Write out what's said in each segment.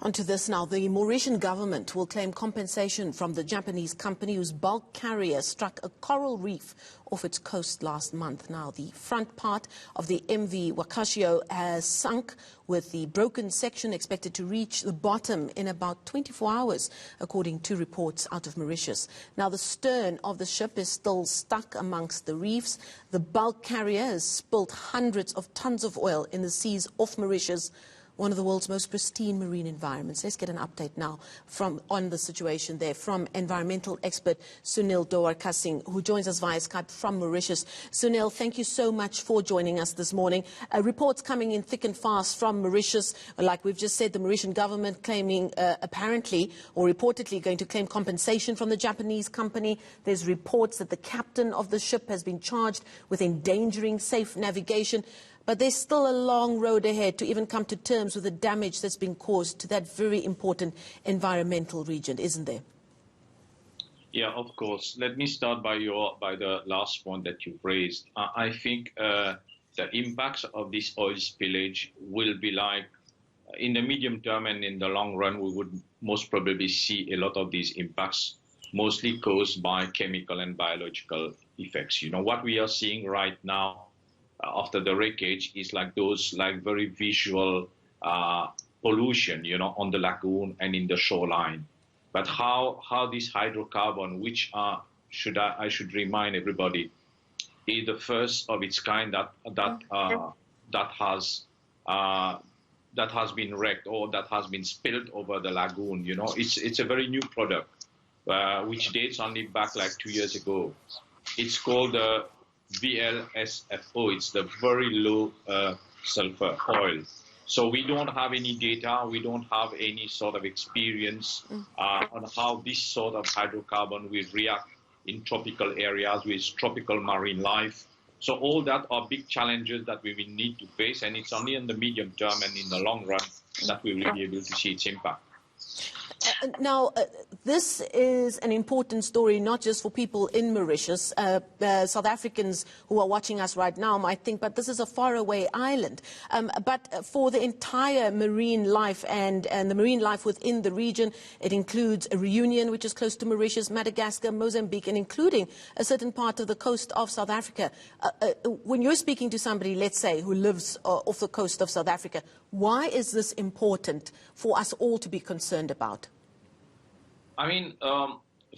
Onto this now. The Mauritian government will claim compensation from the Japanese company whose bulk carrier struck a coral reef off its coast last month. Now, the front part of the MV Wakashio has sunk, with the broken section expected to reach the bottom in about 24 hours, according to reports out of Mauritius. Now, the stern of the ship is still stuck amongst the reefs. The bulk carrier has spilt hundreds of tons of oil in the seas off Mauritius, one of the world's most pristine marine environments. Let's get an update now on the situation there from environmental expert Sunil Dowarkasing, who joins us via Skype from Mauritius. Sunil, thank you so much for joining us this morning. Reports coming in thick and fast from Mauritius. Like we've just said, the Mauritian government claiming apparently or reportedly going to claim compensation from the Japanese company. There's reports that the captain of the ship has been charged with endangering safe navigation. But there's still a long road ahead to even come to terms with the damage that's been caused to that very important environmental region, isn't there? Yeah, of course. Let me start by the last point that you raised. I think the impacts of this oil spillage will be like, in the medium term and in the long run, we would most probably see a lot of these impacts, mostly caused by chemical and biological effects. You know, what we are seeing right now after the wreckage is like those very visual pollution, you know, on the lagoon and in the shoreline. But how this hydrocarbon, which I should remind everybody, is the first of its kind that has been wrecked or that has been spilled over the lagoon. You know, it's a very new product which dates only back like 2 years ago. It's called VLSFO. It's the very low sulfur oil. So we don't have any data, we don't have any sort of experience on how this sort of hydrocarbon will react in tropical areas with tropical marine life. So all that are big challenges that we will need to face, and it's only in the medium term and in the long run that we will be able to see its impact. Now, this is an important story, not just for people in Mauritius. South Africans who are watching us right now might think, but this is a faraway island. But for the entire marine life and the marine life within the region, it includes a Reunion, which is close to Mauritius, Madagascar, Mozambique, and including a certain part of the coast of South Africa. When you're speaking to somebody, let's say, who lives off the coast of South Africa, why is this important for us all to be concerned about? I mean,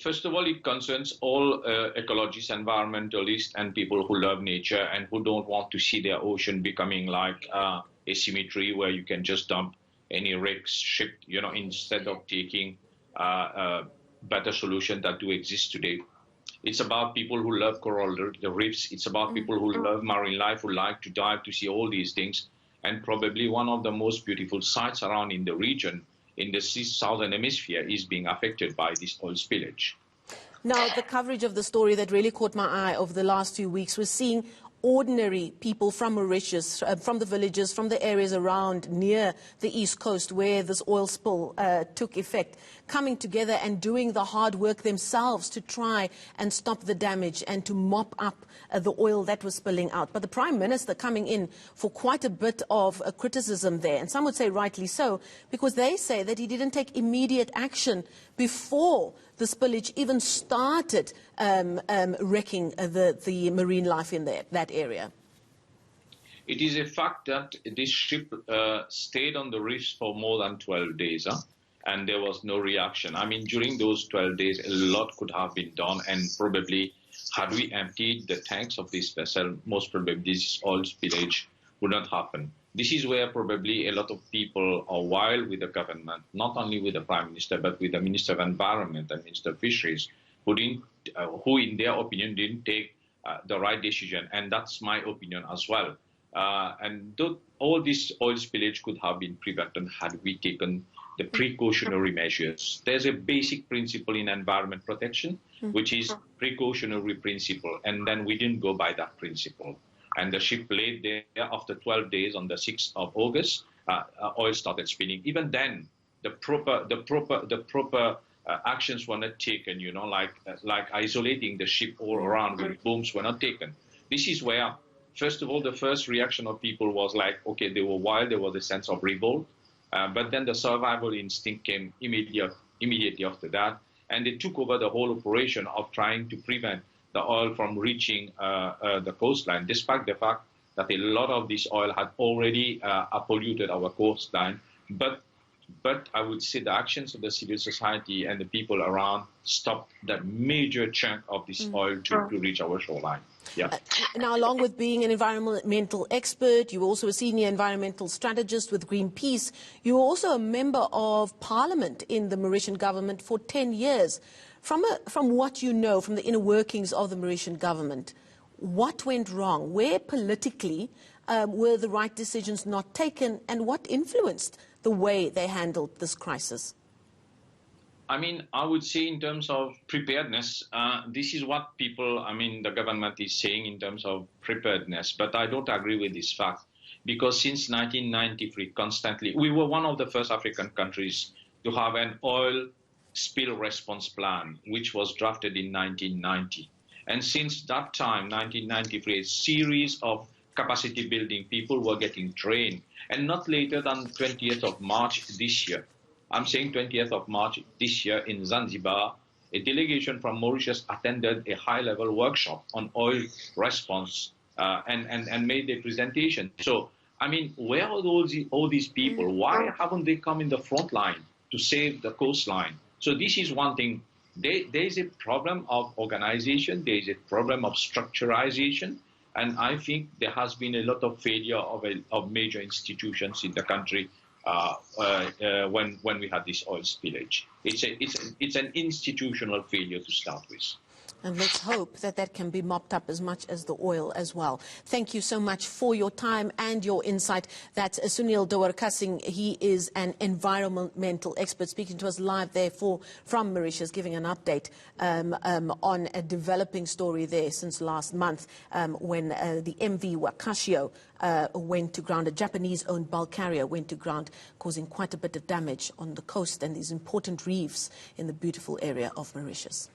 first of all, it concerns all ecologists, environmentalists, and people who love nature and who don't want to see their ocean becoming like a cemetery where you can just dump any wrecked ship, you know, instead of taking better solutions that do exist today. It's about people who love coral the reefs. It's about people who love marine life, who like to dive to see all these things. And probably one of the most beautiful sites around in the region, in the southern hemisphere, is being affected by this oil spillage. Now, the coverage of the story that really caught my eye over the last few weeks was seeing ordinary people from Mauritius, from the villages, from the areas around near the east coast where this oil spill took effect, coming together and doing the hard work themselves to try and stop the damage and to mop up the oil that was spilling out. But the Prime Minister coming in for quite a bit of criticism there, and some would say rightly so, because they say that he didn't take immediate action before the spillage even started wrecking the marine life in that area. It is a fact that this ship stayed on the reefs for more than 12 days, and there was no reaction. I mean, during those 12 days, a lot could have been done, and probably had we emptied the tanks of this vessel, most probably this oil spillage would not happen. This is where probably a lot of people are wild with the government, not only with the Prime Minister, but with the Minister of Environment and Minister of Fisheries, who in their opinion, didn't take the right decision. And that's my opinion as well. All this oil spillage could have been prevented had we taken the precautionary measures. There's a basic principle in environment protection, which is precautionary principle. And then we didn't go by that principle. And the ship laid there after 12 days on the 6th of August, oil started spilling. Even then, the proper actions were not taken, you know, like isolating the ship all around with booms were not taken. This is where, first of all, the first reaction of people was like, okay, they were wild, there was a sense of revolt. But then the survival instinct came immediately after that, and they took over the whole operation of trying to prevent the oil from reaching the coastline, despite the fact that a lot of this oil had already polluted our coastline. But I would say the actions of the civil society and the people around stopped that major chunk of this oil to reach our shoreline. Yeah. Now, along with being an environmental expert, you're also a senior environmental strategist with Greenpeace. You're also a member of parliament in the Mauritian government for 10 years. From what you know, from the inner workings of the Mauritian government, what went wrong? Where politically were the right decisions not taken, and what influenced the way they handled this crisis? I mean, I would say in terms of preparedness, this is what people, the government is saying in terms of preparedness, but I don't agree with this fact, because since 1993, constantly, we were one of the first African countries to have an oil spill response plan, which was drafted in 1990. And since that time, 1993, a series of capacity building, people were getting trained, and not later than 20th of March this year. I'm saying 20th of March this year in Zanzibar, a delegation from Mauritius attended a high-level workshop on oil response and made a presentation. So, where are all these people? Why haven't they come in the front line to save the coastline? So this is one thing. There is a problem of organization. There is a problem of structurization. And I think there has been a lot of failure of major institutions in the country when we had this oil spillage. It's an institutional failure to start with. And let's hope that that can be mopped up as much as the oil as well. Thank you so much for your time and your insight. That's Sunil Dowarkasing. He is an environmental expert speaking to us live there from Mauritius, giving an update on a developing story there since last month when the MV Wakashio went to ground. A Japanese-owned bulk carrier went to ground, causing quite a bit of damage on the coast and these important reefs in the beautiful area of Mauritius.